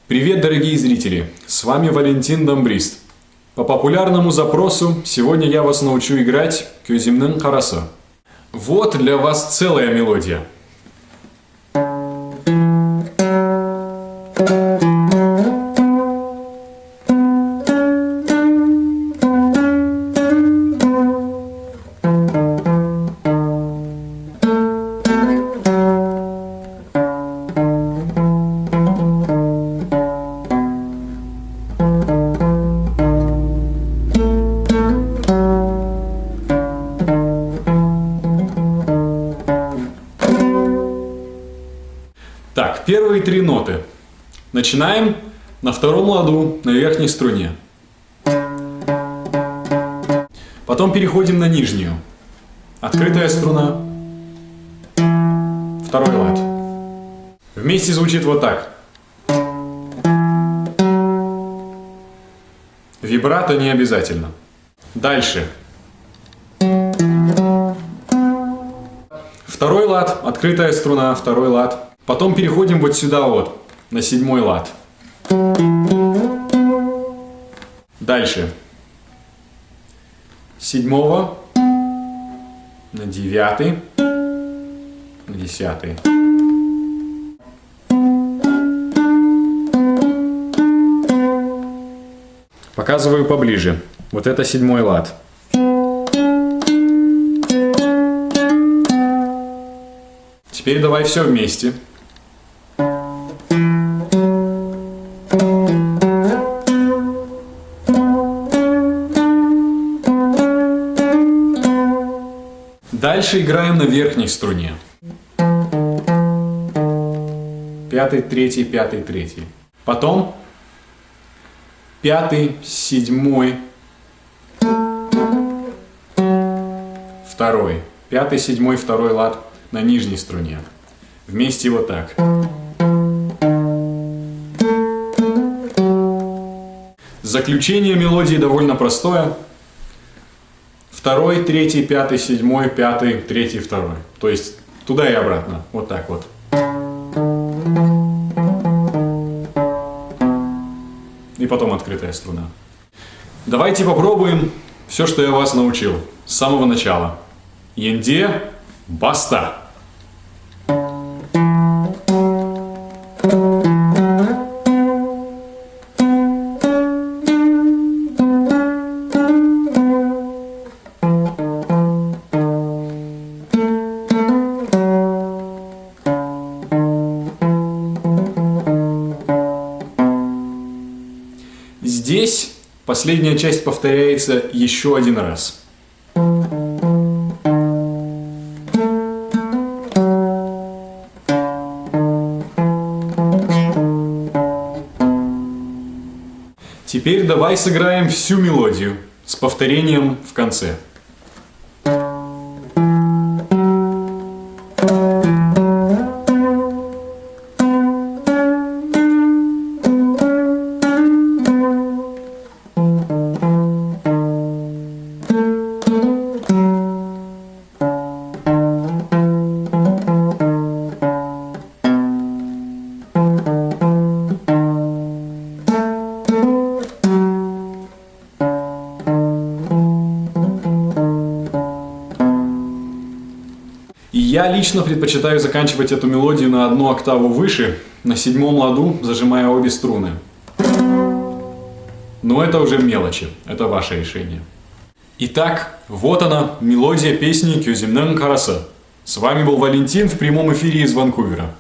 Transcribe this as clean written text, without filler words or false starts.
Привет, дорогие зрители! С вами Валентин Домбрист. По популярному запросу сегодня я вас научу играть «Көзімнің қарасы». Вот для вас целая мелодия. Так, первые три ноты. Начинаем на втором ладу, на верхней струне. Потом переходим на нижнюю. Открытая струна. Второй лад. Вместе звучит вот так. Вибрато не обязательно. Дальше. Второй лад, открытая струна, второй лад. Потом переходим вот сюда вот, на седьмой лад. Дальше. Седьмого на девятый, на десятый. Показываю поближе. Вот это седьмой лад. Теперь давай все вместе. Дальше играем на верхней струне. Пятый, третий, пятый, третий. Потом пятый, седьмой, второй. Пятый, седьмой, второй лад на нижней струне. Вместе вот так. Заключение мелодии довольно простое. Второй, третий, пятый, седьмой, пятый, третий, второй. То есть туда и обратно. Вот так вот. И потом открытая струна. Давайте попробуем все, что я вас научил. С самого начала. Енде, баста. Здесь последняя часть повторяется еще один раз. Теперь давай сыграем всю мелодию с повторением в конце. Я лично предпочитаю заканчивать эту мелодию на одну октаву выше, на седьмом ладу, зажимая обе струны. Но это уже мелочи, это ваше решение. Итак, вот она, мелодия песни «Көзімнің қарасы». С вами был Валентин в прямом эфире из Ванкувера.